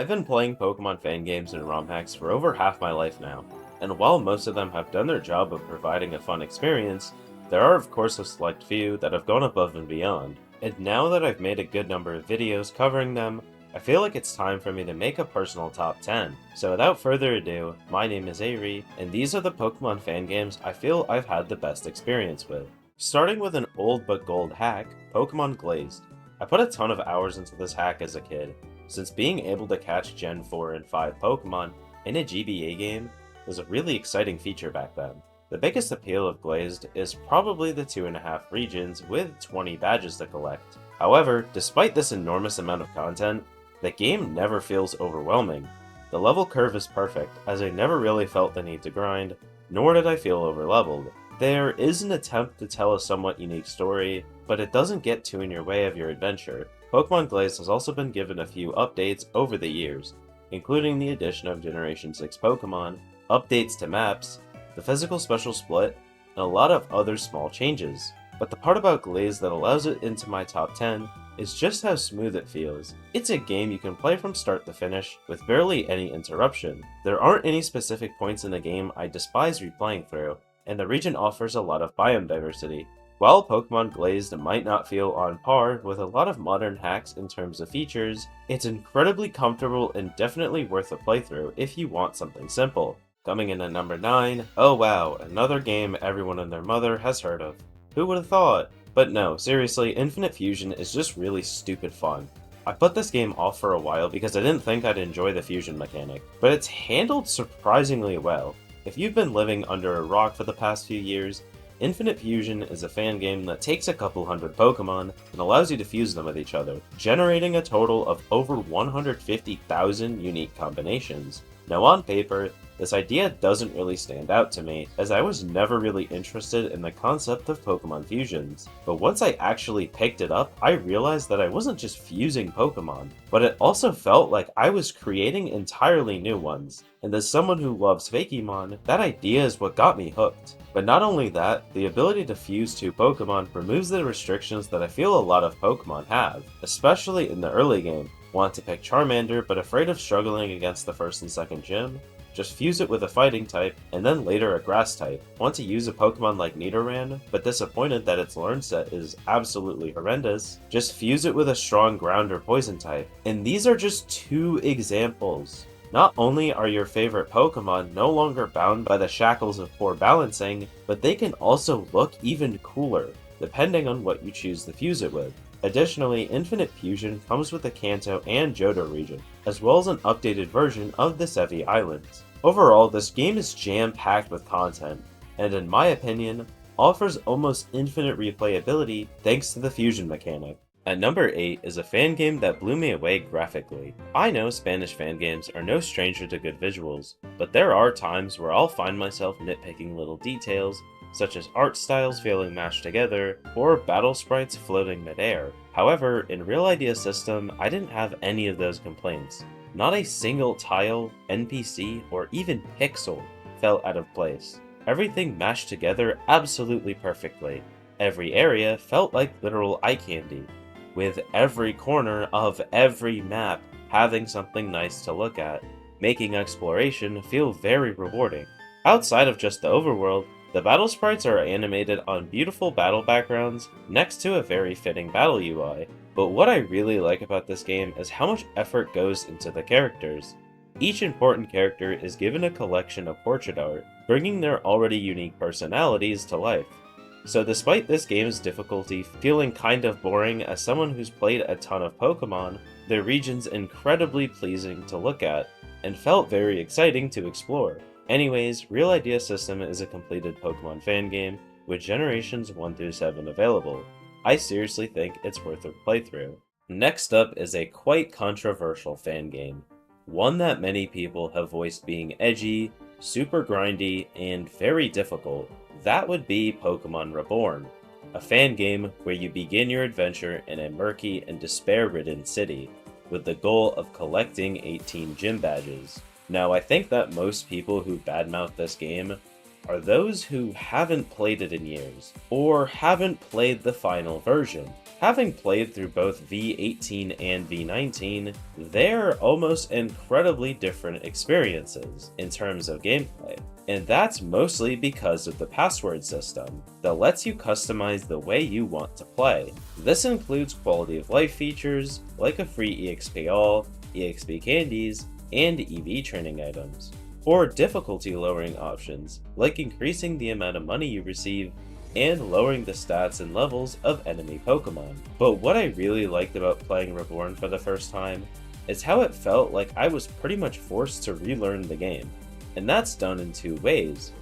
I've been playing Pokemon fan games and ROM hacks for over half my life now, and while most of them have done their job of providing a fun experience, there are of course a select few that have gone above and beyond. And now that I've made a good number of videos covering them, I feel like it's time for me to make a personal top 10. So without further ado, my name is Ari, and these are the Pokemon fan games I feel I've had the best experience with. Starting with an old but gold hack, Pokemon Glazed. I put a ton of hours into this hack as a kid, since being able to catch Gen 4 and 5 Pokemon in a GBA game was a really exciting feature back then. The biggest appeal of Glazed is probably the 2.5 regions with 20 badges to collect. However, despite this enormous amount of content, the game never feels overwhelming. The level curve is perfect, as I never really felt the need to grind, nor did I feel overleveled. There is an attempt to tell a somewhat unique story, but it doesn't get too in your way of your adventure. Pokemon Glazed has also been given a few updates over the years, including the addition of Generation 6 Pokemon, updates to maps, the physical special split, and a lot of other small changes. But the part about Glazed that allows it into my top 10 is just how smooth it feels. It's a game you can play from start to finish with barely any interruption. There aren't any specific points in the game I despise replaying through, and the region offers a lot of biome diversity. While Pokemon Glazed might not feel on par with a lot of modern hacks in terms of features, it's incredibly comfortable and definitely worth a playthrough if you want something simple. Coming in at number 9, oh wow, another game everyone and their mother has heard of. Who would have thought? But no, seriously, Infinite Fusion is just really stupid fun. I put this game off for a while because I didn't think I'd enjoy the fusion mechanic, but it's handled surprisingly well. If you've been living under a rock for the past few years, Infinite Fusion is a fan game that takes a couple hundred Pokemon and allows you to fuse them with each other, generating a total of over 150,000 unique combinations. Now on paper, this idea doesn't really stand out to me, as I was never really interested in the concept of Pokemon fusions. But once I actually picked it up, I realized that I wasn't just fusing Pokemon, but it also felt like I was creating entirely new ones. And as someone who loves Fakemon, that idea is what got me hooked. But not only that, the ability to fuse two Pokemon removes the restrictions that I feel a lot of Pokemon have, especially in the early game. Want to pick Charmander but afraid of struggling against the first and second gym? Just fuse it with a fighting type, and then later a grass type. Want to use a Pokemon like Nidoran, but disappointed that its learn set is absolutely horrendous? Just fuse it with a strong ground or poison type. And these are just two examples. Not only are your favorite Pokemon no longer bound by the shackles of poor balancing, but they can also look even cooler, depending on what you choose to fuse it with. Additionally, Infinite Fusion comes with the Kanto and Johto region, as well as an updated version of the Sevi Islands. Overall, this game is jam-packed with content, and in my opinion, offers almost infinite replayability thanks to the fusion mechanic. At number 8 is a fan game that blew me away graphically. I know Spanish fan games are no stranger to good visuals, but there are times where I'll find myself nitpicking little details, such as art styles failing mashed together, or battle sprites floating midair. However, in Realidea System, I didn't have any of those complaints. Not a single tile, NPC, or even pixel fell out of place. Everything mashed together absolutely perfectly. Every area felt like literal eye candy, with every corner of every map having something nice to look at, making exploration feel very rewarding. Outside of just the overworld, the battle sprites are animated on beautiful battle backgrounds next to a very fitting battle UI, but what I really like about this game is how much effort goes into the characters. Each important character is given a collection of portrait art, bringing their already unique personalities to life. So despite this game's difficulty feeling kind of boring as someone who's played a ton of Pokemon, the region's incredibly pleasing to look at, and felt very exciting to explore. Anyways, Realidea System is a completed Pokemon fan game, with generations 1 through 7 available. I seriously think it's worth a playthrough. Next up is a quite controversial fan game. One that many people have voiced being edgy, super grindy, and very difficult. That would be Pokemon Reborn, a fan game where you begin your adventure in a murky and despair-ridden city, with the goal of collecting 18 gym badges. Now, I think that most people who badmouth this game are those who haven't played it in years, or haven't played the final version. Having played through both V18 and V19, they're almost incredibly different experiences in terms of gameplay. And that's mostly because of the password system that lets you customize the way you want to play. This includes quality of life features like a free EXP all, EXP candies, and EV training items, or difficulty lowering options like increasing the amount of money you receive and lowering the stats and levels of enemy Pokemon. But what I really liked about playing Reborn for the first time is how it felt like I was pretty much forced to relearn the game. And that's done in two ways.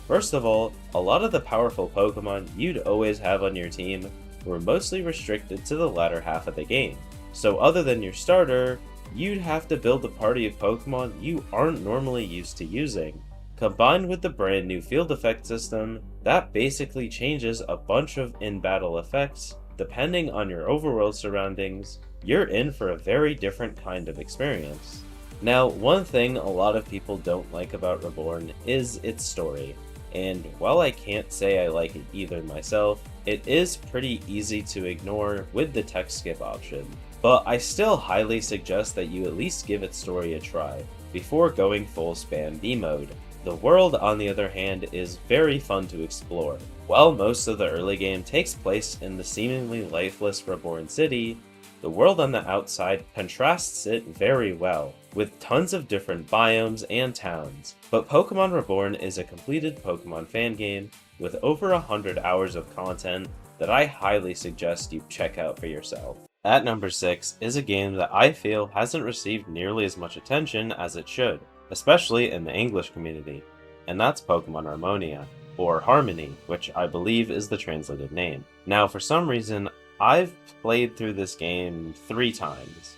First of all, a lot of the powerful Pokemon you'd always have on your team were mostly restricted to the latter half of the game. So other than your starter, you'd have to build a party of Pokemon you aren't normally used to using. Combined with the brand new field effect system, that basically changes a bunch of in-battle effects. Depending on your overworld surroundings, you're in for a very different kind of experience. Now, one thing a lot of people don't like about Reborn is its story, and while I can't say I like it either myself, it is pretty easy to ignore with the text skip option. But I still highly suggest that you at least give its story a try before going full spam B mode. The world, on the other hand, is very fun to explore. While most of the early game takes place in the seemingly lifeless Reborn City, the world on the outside contrasts it very well, with tons of different biomes and towns. But Pokemon Reborn is a completed Pokemon fan game with over 100 hours of content that I highly suggest you check out for yourself. At number 6 is a game that I feel hasn't received nearly as much attention as it should, especially in the English community, and that's Pokemon Armonia, or Harmony, which I believe is the translated name. Now, for some reason, I've played through this game 3 times,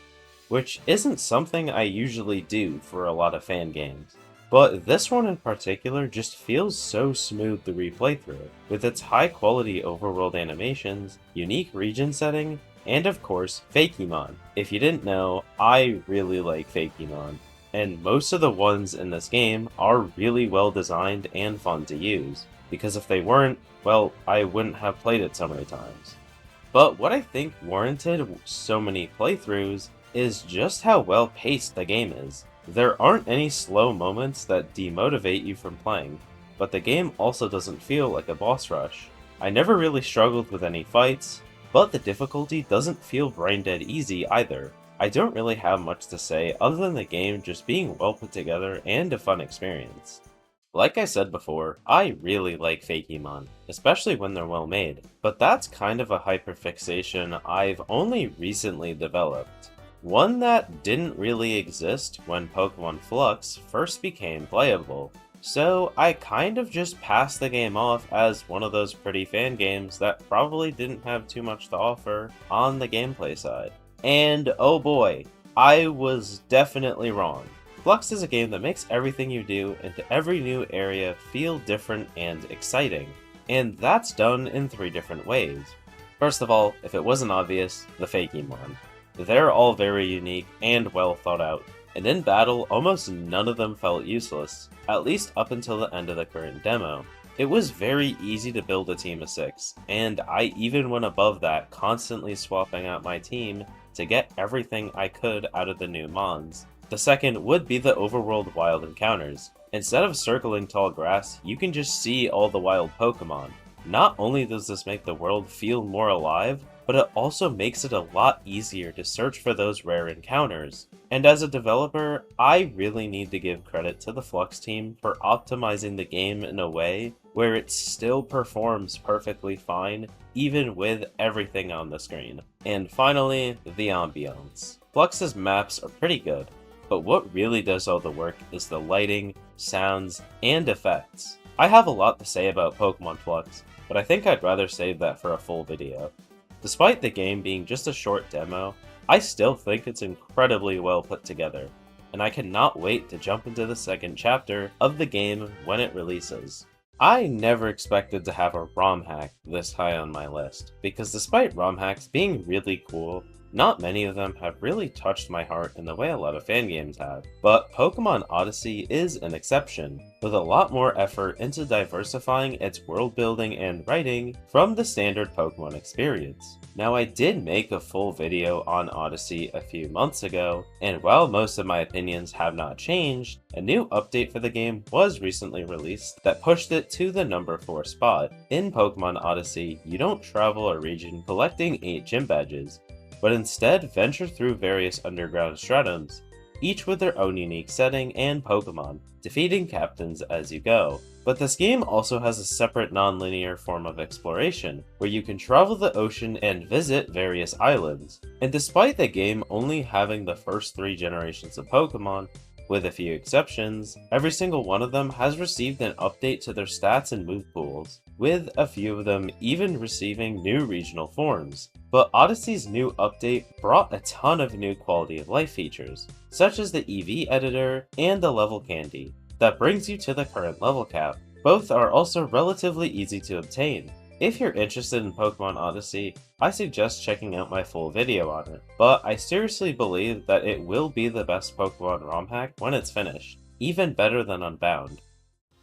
which isn't something I usually do for a lot of fan games. But this one in particular just feels so smooth to replay through, with its high quality overworld animations, unique region setting, and of course, Fakemon. If you didn't know, I really like Fakemon, and most of the ones in this game are really well designed and fun to use, because if they weren't, well, I wouldn't have played it so many times. But what I think warranted so many playthroughs is just how well paced the game is. There aren't any slow moments that demotivate you from playing, but the game also doesn't feel like a boss rush. I never really struggled with any fights, but the difficulty doesn't feel brain dead easy either. I don't really have much to say other than the game just being well put together and a fun experience. Like I said before, I really like Fakemon, especially when they're well made, but that's kind of a hyperfixation I've only recently developed. One that didn't really exist when Pokemon Flux first became playable, so I kind of just passed the game off as one of those pretty fan games that probably didn't have too much to offer on the gameplay side. And oh boy, I was definitely wrong. Flux is a game that makes everything you do into every new area feel different and exciting, and that's done in 3 different ways. First of all, if it wasn't obvious, the Fakemon. They're all very unique and well thought out, and in battle, almost none of them felt useless, at least up until the end of the current demo. It was very easy to build a team of 6, and I even went above that, constantly swapping out my team to get everything I could out of the new mons. The second would be the overworld wild encounters. Instead of circling tall grass, you can just see all the wild Pokemon. Not only does this make the world feel more alive, but it also makes it a lot easier to search for those rare encounters. And as a developer, I really need to give credit to the Flux team for optimizing the game in a way where it still performs perfectly fine, even with everything on the screen. And finally, the ambiance. Flux's maps are pretty good, but what really does all the work is the lighting, sounds, and effects. I have a lot to say about Pokemon Flux, but I think I'd rather save that for a full video. Despite the game being just a short demo, I still think it's incredibly well put together, and I cannot wait to jump into the second chapter of the game when it releases. I never expected to have a ROM hack this high on my list, because despite ROM hacks being really cool, Not many of them have really touched my heart in the way a lot of fan games have, but Pokemon Odyssey is an exception, with a lot more effort into diversifying its world building and writing from the standard Pokemon experience. Now, I did make a full video on Odyssey a few months ago, and while most of my opinions have not changed, a new update for the game was recently released that pushed it to the number 4 spot. In Pokemon Odyssey, you don't travel a region collecting 8 gym badges, but instead venture through various underground stratums, each with their own unique setting and Pokemon, defeating captains as you go. But this game also has a separate non-linear form of exploration, where you can travel the ocean and visit various islands. And despite the game only having the first 3 generations of Pokemon, with a few exceptions, every single one of them has received an update to their stats and move pools, with a few of them even receiving new regional forms. But Odyssey's new update brought a ton of new quality of life features, such as the EV editor and the level candy, that brings you to the current level cap. Both are also relatively easy to obtain. If you're interested in Pokemon Odyssey, I suggest checking out my full video on it, but I seriously believe that it will be the best Pokemon ROM hack when it's finished, even better than Unbound.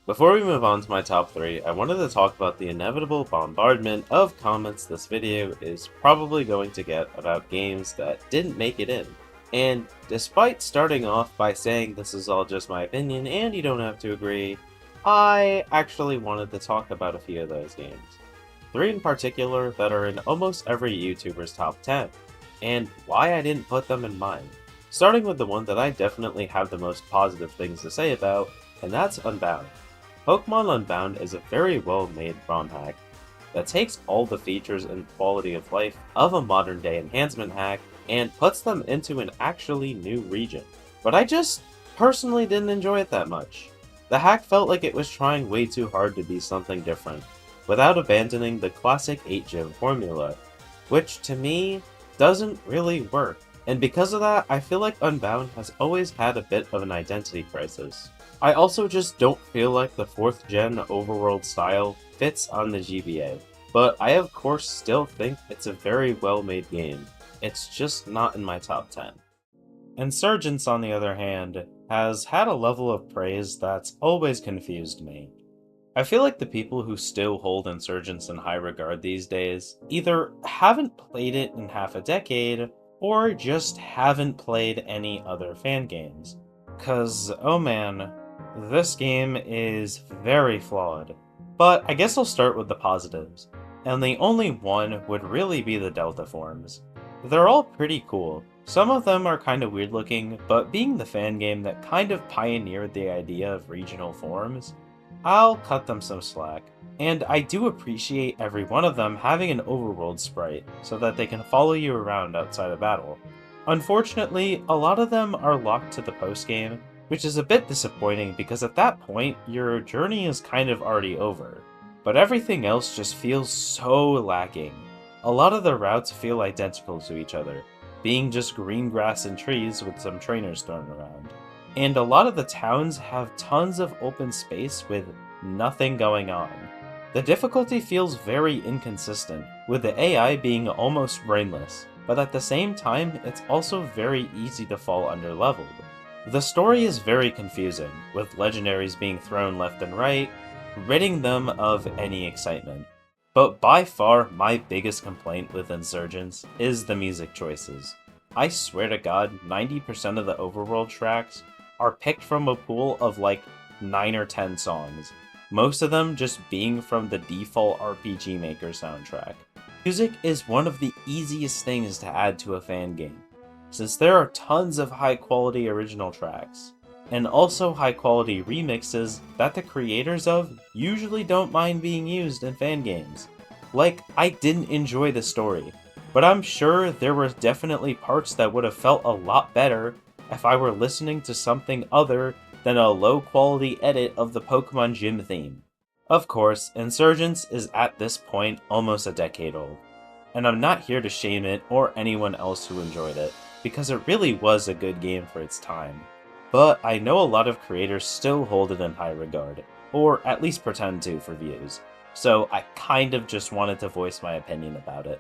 Before we move on to my top 3, I wanted to talk about the inevitable bombardment of comments this video is probably going to get about games that didn't make it in. And despite starting off by saying this is all just my opinion and you don't have to agree, I actually wanted to talk about a few of those games. 3 in particular that are in almost every YouTuber's top 10, and why I didn't put them in mine. Starting with the one that I definitely have the most positive things to say about, and that's Unbound. Pokemon Unbound is a very well made ROM hack that takes all the features and quality of life of a modern day enhancement hack and puts them into an actually new region. But I just personally didn't enjoy it that much. The hack felt like it was trying way too hard to be something different, without abandoning the classic 8-gym formula, which to me doesn't really work. And because of that, I feel like Unbound has always had a bit of an identity crisis. I also just don't feel like the 4th gen overworld style fits on the GBA, but I of course still think it's a very well made game. It's just not in my top 10. Insurgence, on the other hand, has had a level of praise that's always confused me. I feel like the people who still hold Insurgence in high regard these days either haven't played it in half a decade, or just haven't played any other fan games. Cause, oh man, this game is very flawed. But I guess I'll start with the positives, and the only one would really be the Delta forms. They're all pretty cool. Some of them are kinda weird looking, but being the fan game that kind of pioneered the idea of regional forms, I'll cut them some slack. And I do appreciate every one of them having an overworld sprite, so that they can follow you around outside of battle. Unfortunately, a lot of them are locked to the post-game, which is a bit disappointing because at that point, your journey is kind of already over. But everything else just feels so lacking. A lot of the routes feel identical to each other, being just green grass and trees with some trainers thrown around. And a lot of the towns have tons of open space with nothing going on. The difficulty feels very inconsistent, with the AI being almost brainless, but at the same time, it's also very easy to fall underleveled. The story is very confusing, with legendaries being thrown left and right, ridding them of any excitement. But by far, my biggest complaint with Insurgence is the music choices. I swear to God, 90% of the overworld tracks are picked from a pool of like 9 or 10 songs, most of them just being from the default RPG Maker soundtrack. Music is one of the easiest things to add to a fan game, since there are tons of high quality original tracks, and also high quality remixes that the creators of usually don't mind being used in fan games. Like, I didn't enjoy the story, but I'm sure there were definitely parts that would have felt a lot better if I were listening to something other than a low-quality edit of the Pokemon Gym theme. Of course, Insurgence is at this point almost a decade old, and I'm not here to shame it or anyone else who enjoyed it, because it really was a good game for its time. But I know a lot of creators still hold it in high regard, or at least pretend to for views, so I kind of just wanted to voice my opinion about it.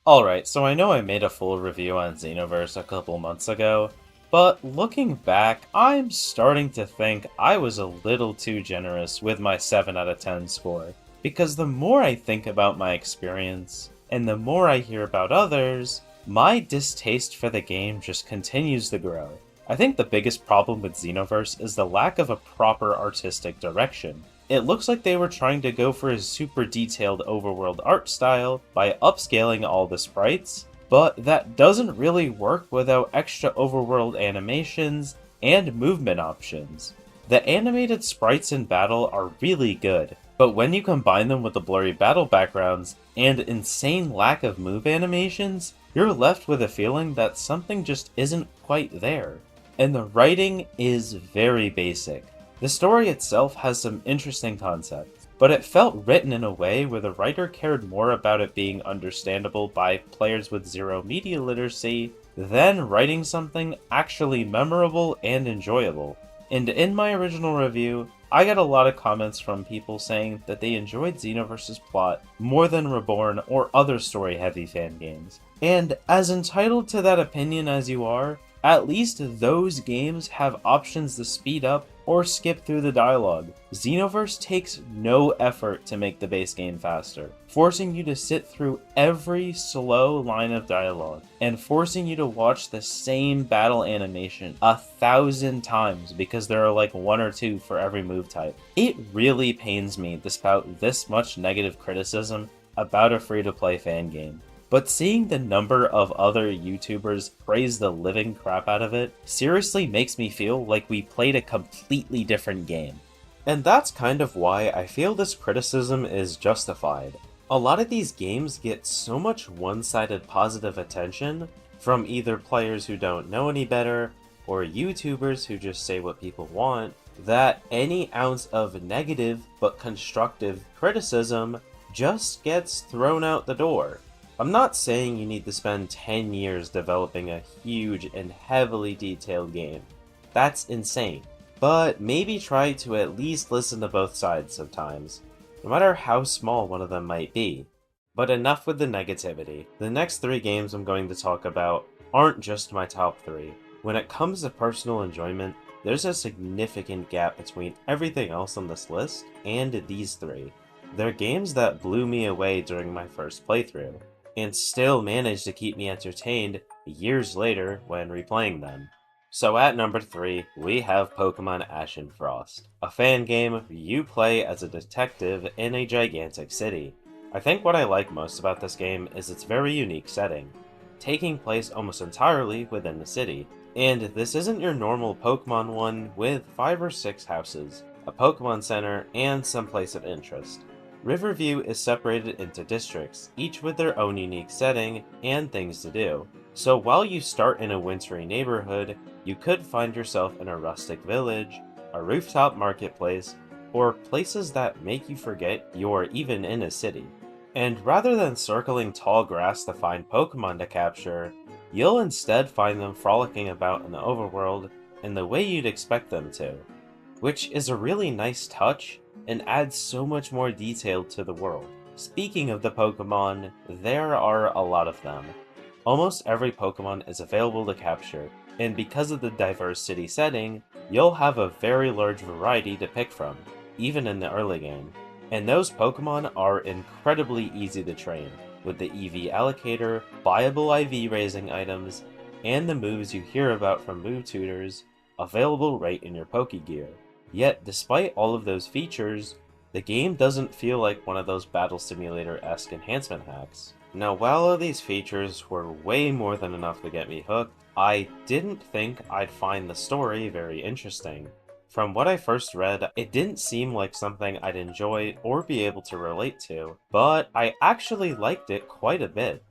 Alright, so I know I made a full review on Xenoverse a couple months ago, but looking back, I'm starting to think I was a little too generous with my 7 out of 10 score. Because the more I think about my experience, and the more I hear about others, my distaste for the game just continues to grow. I think the biggest problem with Xenoverse is the lack of a proper artistic direction. It looks like they were trying to go for a super detailed overworld art style by upscaling all the sprites, but that doesn't really work without extra overworld animations and movement options. The animated sprites in battle are really good, but when you combine them with the blurry battle backgrounds and insane lack of move animations, you're left with a feeling that something just isn't quite there. And the writing is very basic. The story itself has some interesting concepts, but it felt written in a way where the writer cared more about it being understandable by players with zero media literacy than writing something actually memorable and enjoyable. And in my original review, I got a lot of comments from people saying that they enjoyed Xenoverse's plot more than Reborn or other story-heavy fan games. And as entitled to that opinion as you are, at least those games have options to speed up or skip through the dialogue. Xenoverse takes no effort to make the base game faster, forcing you to sit through every slow line of dialogue, and forcing you to watch the same battle animation 1,000 times because there are like 1 or 2 for every move type. It really pains me to spout this much negative criticism about a free-to-play fan game. But seeing the number of other YouTubers praise the living crap out of it seriously makes me feel like we played a completely different game. And that's kind of why I feel this criticism is justified. A lot of these games get so much one-sided positive attention from either players who don't know any better or YouTubers who just say what people want, that any ounce of negative but constructive criticism just gets thrown out the door. I'm not saying you need to spend 10 years developing a huge and heavily detailed game. That's insane. But maybe try to at least listen to both sides sometimes, no matter how small one of them might be. But enough with the negativity. The next 3 games I'm going to talk about aren't just my top 3. When it comes to personal enjoyment, there's a significant gap between everything else on this list and these 3. They're games that blew me away during my first playthrough, and still managed to keep me entertained years later when replaying them. So at number 3, we have Pokemon Ashen Frost, a fan game you play as a detective in a gigantic city. I think what I like most about this game is its very unique setting, taking place almost entirely within the city. And this isn't your normal Pokemon one with 5 or 6 houses, a Pokemon Center, and some place of interest. Riverview is separated into districts, each with their own unique setting and things to do. So while you start in a wintry neighborhood, you could find yourself in a rustic village, a rooftop marketplace, or places that make you forget you're even in a city. And rather than circling tall grass to find Pokemon to capture, you'll instead find them frolicking about in the overworld in the way you'd expect them to, which is a really nice touch and adds so much more detail to the world. Speaking of the Pokemon, there are a lot of them. Almost every Pokemon is available to capture, and because of the diverse city setting, you'll have a very large variety to pick from, even in the early game. And those Pokemon are incredibly easy to train, with the EV allocator, viable IV raising items, and the moves you hear about from move tutors available right in your Pokegear. Yet, despite all of those features, the game doesn't feel like one of those battle simulator-esque enhancement hacks. Now, while all these features were way more than enough to get me hooked, I didn't think I'd find the story very interesting. From what I first read, it didn't seem like something I'd enjoy or be able to relate to, but I actually liked it quite a bit.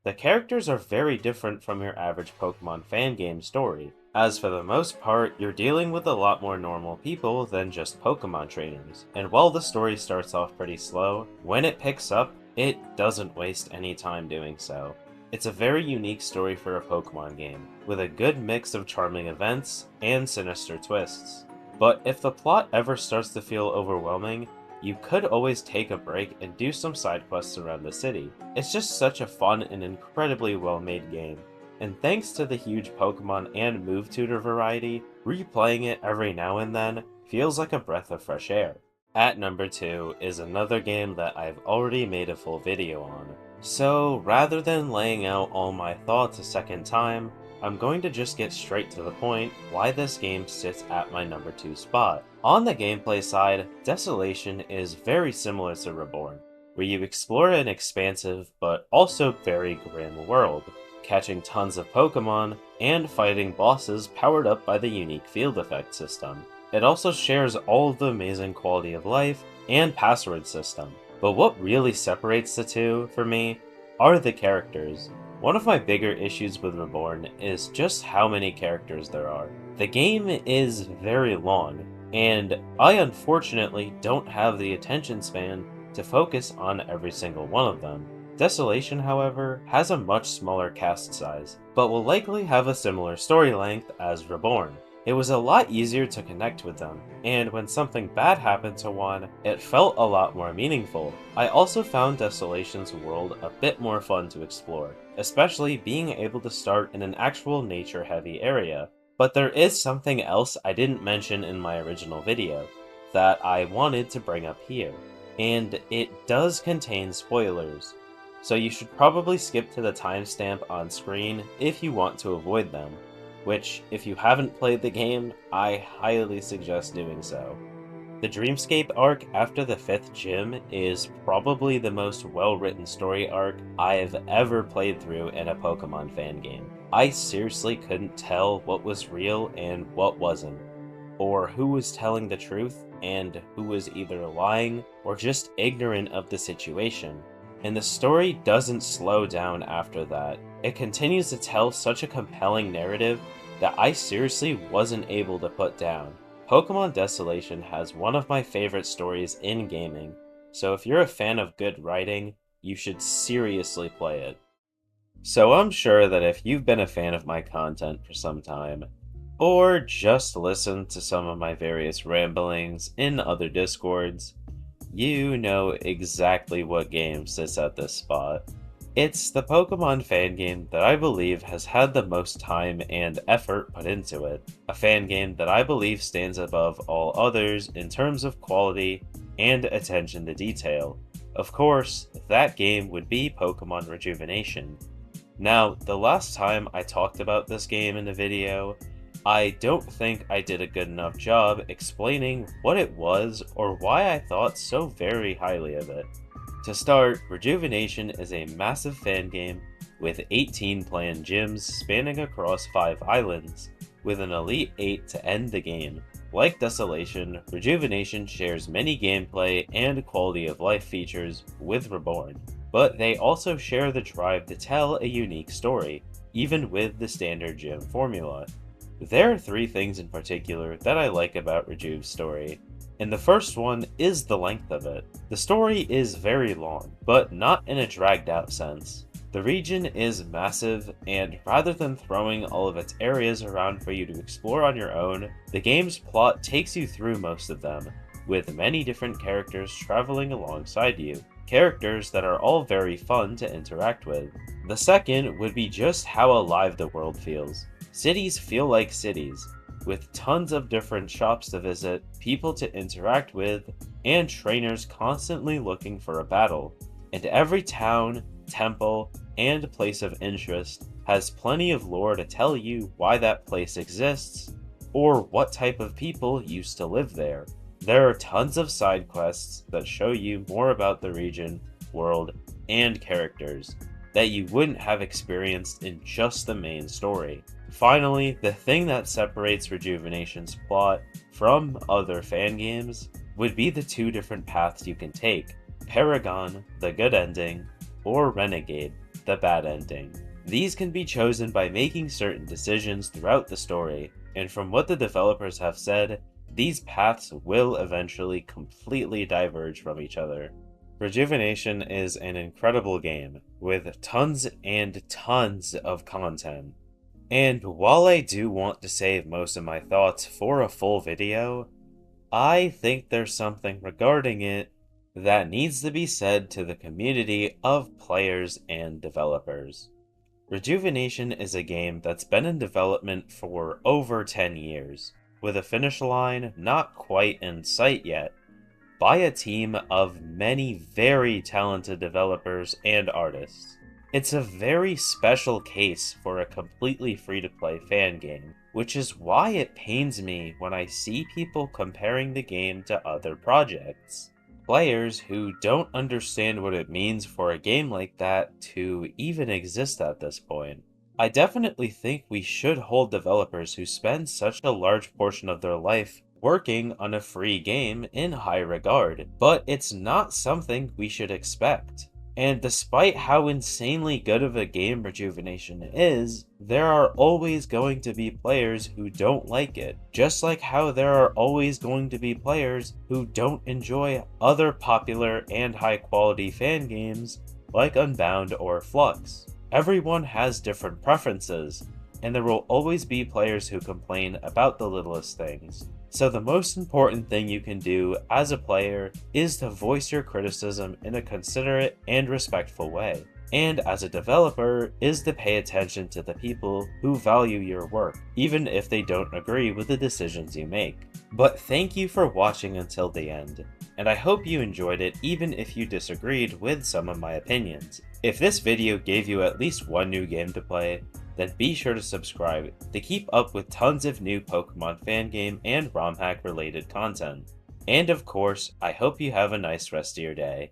The characters are very different from your average Pokemon fan game story, as for the most part, you're dealing with a lot more normal people than just Pokemon trainers. And while the story starts off pretty slow, when it picks up, it doesn't waste any time doing so. It's a very unique story for a Pokemon game, with a good mix of charming events and sinister twists. But if the plot ever starts to feel overwhelming, you could always take a break and do some side quests around the city. It's just such a fun and incredibly well-made game. And thanks to the huge Pokemon and move tutor variety, replaying it every now and then feels like a breath of fresh air. At number 2 is another game that I've already made a full video on. So rather than laying out all my thoughts a second time, I'm going to just get straight to the point why this game sits at my number 2 spot. On the gameplay side, Desolation is very similar to Reborn, where you explore an expansive but also very grim world, catching tons of Pokemon, and fighting bosses powered up by the unique field effect system. It also shares all of the amazing quality of life and password system. But what really separates the two, for me, are the characters. One of my bigger issues with Reborn is just how many characters there are. The game is very long, and I unfortunately don't have the attention span to focus on every single one of them. Desolation, however, has a much smaller cast size, but will likely have a similar story length as Reborn. It was a lot easier to connect with them, and when something bad happened to one, it felt a lot more meaningful. I also found Desolation's world a bit more fun to explore, especially being able to start in an actual nature-heavy area. But there is something else I didn't mention in my original video that I wanted to bring up here, and it does contain spoilers. So you should probably skip to the timestamp on screen if you want to avoid them. Which, if you haven't played the game, I highly suggest doing so. The Dreamscape arc after the 5th gym is probably the most well-written story arc I've ever played through in a Pokemon fan game. I seriously couldn't tell what was real and what wasn't, or who was telling the truth and who was either lying or just ignorant of the situation. And the story doesn't slow down after that. It continues to tell such a compelling narrative that I seriously wasn't able to put down. Pokemon Desolation has one of my favorite stories in gaming, so if you're a fan of good writing, you should seriously play it. So I'm sure that if you've been a fan of my content for some time, or just listened to some of my various ramblings in other Discords, you know exactly what game sits at this spot. It's the Pokemon fan game that I believe has had the most time and effort put into it. A fan game that I believe stands above all others in terms of quality and attention to detail. Of course, that game would be Pokemon Rejuvenation. Now, the last time I talked about this game in a video, I don't think I did a good enough job explaining what it was or why I thought so very highly of it. To start, Rejuvenation is a massive fan game with 18 planned gyms spanning across 5 islands, with an Elite 8 to end the game. Like Desolation, Rejuvenation shares many gameplay and quality of life features with Reborn, but they also share the drive to tell a unique story, even with the standard gym formula. There are 3 things in particular that I like about Rejuve's story, and the first one is the length of it. The story is very long, but not in a dragged out sense. The region is massive, and rather than throwing all of its areas around for you to explore on your own, the game's plot takes you through most of them, with many different characters traveling alongside you. Characters that are all very fun to interact with. The second would be just how alive the world feels. Cities feel like cities, with tons of different shops to visit, people to interact with, and trainers constantly looking for a battle. And every town, temple, and place of interest has plenty of lore to tell you why that place exists, or what type of people used to live there. There are tons of side quests that show you more about the region, world, and characters that you wouldn't have experienced in just the main story. Finally, the thing that separates Rejuvenation's plot from other fan games would be the 2 different paths you can take: Paragon, the good ending, or Renegade, the bad ending. These can be chosen by making certain decisions throughout the story, and from what the developers have said, these paths will eventually completely diverge from each other. Rejuvenation is an incredible game, with tons and tons of content. And while I do want to save most of my thoughts for a full video, I think there's something regarding it that needs to be said to the community of players and developers. Rejuvenation is a game that's been in development for over 10 years, with a finish line not quite in sight yet, by a team of many very talented developers and artists. It's a very special case for a completely free-to-play fan game, which is why it pains me when I see people comparing the game to other projects. Players who don't understand what it means for a game like that to even exist at this point. I definitely think we should hold developers who spend such a large portion of their life working on a free game in high regard, but it's not something we should expect. And despite how insanely good of a game Rejuvenation is, there are always going to be players who don't like it, just like how there are always going to be players who don't enjoy other popular and high quality fan games like Unbound or Flux. Everyone has different preferences, and there will always be players who complain about the littlest things. So the most important thing you can do as a player is to voice your criticism in a considerate and respectful way. And as a developer is to pay attention to the people who value your work, even if they don't agree with the decisions you make. But thank you for watching until the end, and I hope you enjoyed it even if you disagreed with some of my opinions. If this video gave you at least one new game to play, then be sure to subscribe to keep up with tons of new Pokemon fan game and ROM hack related content. And of course, I hope you have a nice rest of your day.